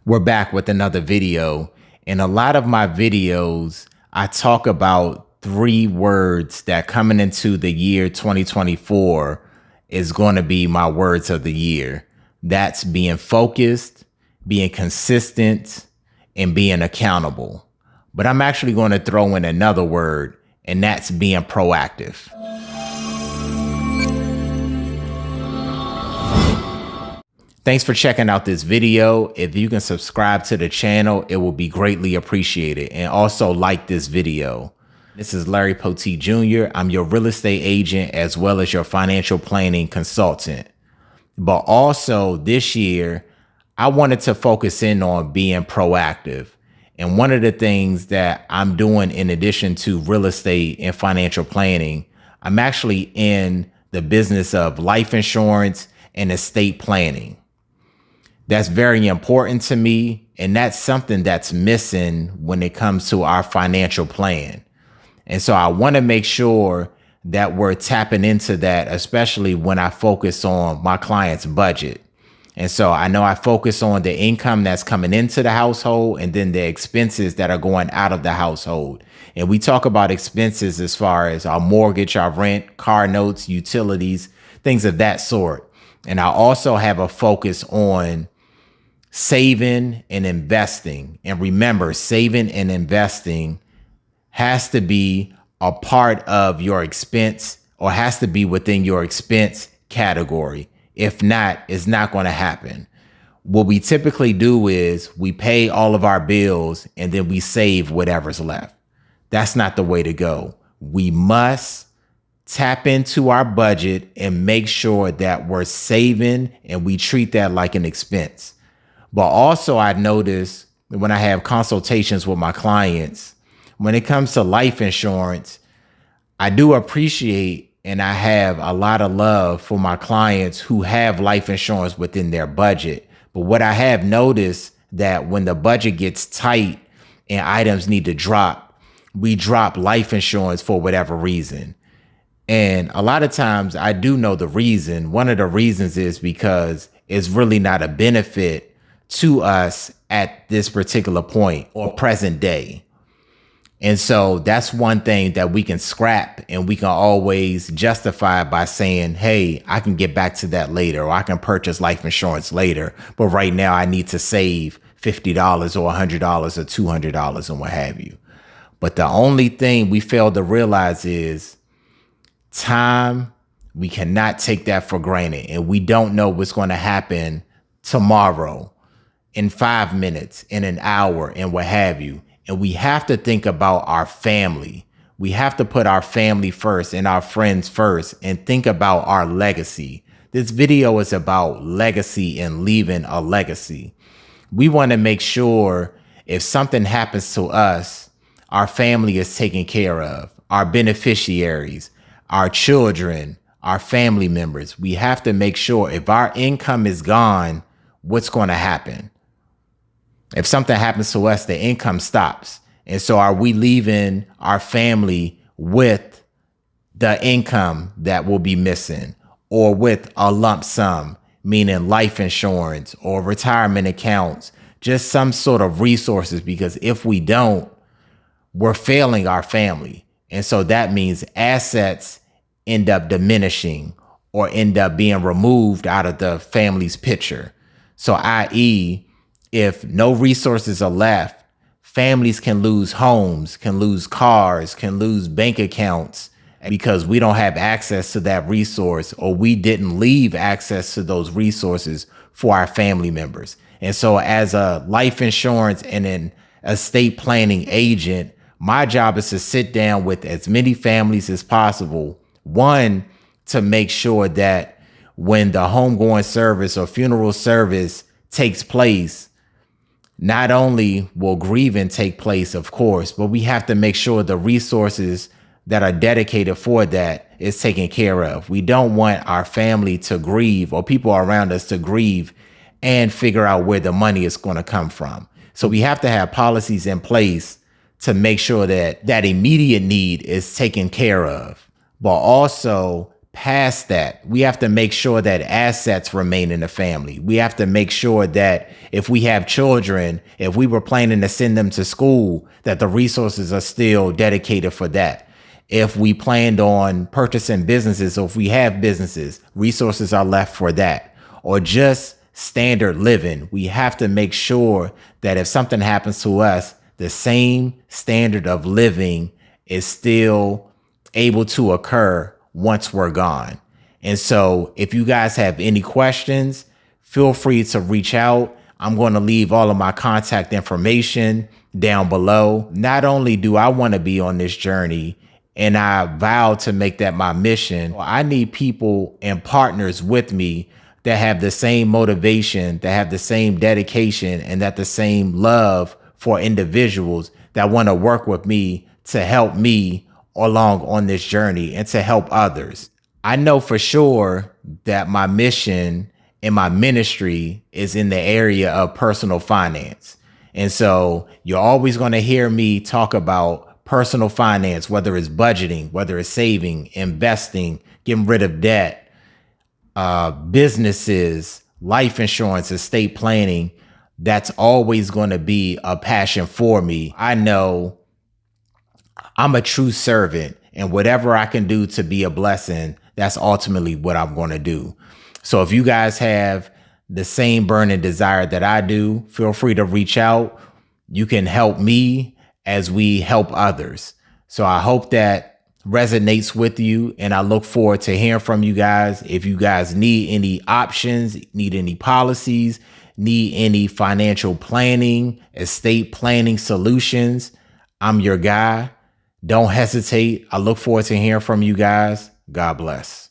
We're back with another video. In a lot of my videos, I talk about 3 words that coming into the year 2024 is going to be my words of the year. That's being focused, being consistent, and being accountable. But I'm actually going to throw in another word, and that's being proactive. Thanks for checking out this video. If you can subscribe to the channel, it will be greatly appreciated. And also like this video. This is Larry Poteat Jr. I'm your real estate agent as well as your financial planning consultant. But also this year, I wanted to focus in on being proactive. And one of the things that I'm doing in addition to real estate and financial planning, I'm actually in the business of life insurance and estate planning. That's very important to me, and that's something that's missing when it comes to our financial plan. And so I want to make sure that we're tapping into that, especially when I focus on my client's budget. And so I know I focus on the income that's coming into the household and then the expenses that are going out of the household. And we talk about expenses as far as our mortgage, our rent, car notes, utilities, things of that sort. And I also have a focus on saving and investing. And remember, saving and investing has to be a part of your expense or has to be within your expense category. If not, it's not going to happen. What we typically do is we pay all of our bills and then we save whatever's left. That's not the way to go. We must tap into our budget and make sure that we're saving and we treat that like an expense. But also I notice when I have consultations with my clients, when it comes to life insurance, I do appreciate and I have a lot of love for my clients who have life insurance within their budget. But what I have noticed that when the budget gets tight and items need to drop, we drop life insurance for whatever reason. And a lot of times I do know the reason. One of the reasons is because it's really not a benefit to us at this particular point or present day. And so that's one thing that we can scrap and we can always justify by saying, hey, I can get back to that later, or I can purchase life insurance later. But right now I need to save $50 or $100 or $200 and what have you. But the only thing we fail to realize is time. We cannot take that for granted. And we don't know what's going to happen tomorrow, in 5 minutes, in an hour, and what have you. And we have to think about our family. We have to put our family first and our friends first and think about our legacy. This video is about legacy and leaving a legacy. We want to make sure if something happens to us, our family is taken care of, our beneficiaries, our children, our family members. We have to make sure if our income is gone, what's going to happen? If something happens to us, the income stops. And so are we leaving our family with the income that will be missing or with a lump sum, meaning life insurance or retirement accounts, just some sort of resources? Because if we don't, we're failing our family. And so that means assets end up diminishing or end up being removed out of the family's picture. So i.e., if no resources are left, families can lose homes, can lose cars, can lose bank accounts because we don't have access to that resource, or we didn't leave access to those resources for our family members. And so as a life insurance and an estate planning agent, my job is to sit down with as many families as possible. One, to make sure that when the homegoing service or funeral service takes place, not only will grieving take place, of course, but we have to make sure the resources that are dedicated for that is taken care of. We don't want our family to grieve or people around us to grieve and figure out where the money is going to come from. So we have to have policies in place to make sure that that immediate need is taken care of, but also past that, we have to make sure that assets remain in the family. We have to make sure that if we have children, if we were planning to send them to school, that the resources are still dedicated for that. If we planned on purchasing businesses, or if we have businesses, resources are left for that. Or just standard living, we have to make sure that if something happens to us, the same standard of living is still able to occur once we're gone. And so if you guys have any questions, feel free to reach out. I'm going to leave all of my contact information down below. Not only do I want to be on this journey, and I vow to make that my mission, I need people and partners with me that have the same motivation, that have the same dedication, and that the same love for individuals that want to work with me to help me along on this journey and to help others. I know for sure that my mission and my ministry is in the area of personal finance. And so you're always going to hear me talk about personal finance, whether it's budgeting, whether it's saving, investing, getting rid of debt, businesses, life insurance, estate planning. That's always going to be a passion for me. I know I'm a true servant, and whatever I can do to be a blessing, that's ultimately what I'm going to do. So if you guys have the same burning desire that I do, feel free to reach out. You can help me as we help others. So I hope that resonates with you, and I look forward to hearing from you guys. If you guys need any options, need any policies, need any financial planning, estate planning solutions, I'm your guy. Don't hesitate. I look forward to hearing from you guys. God bless.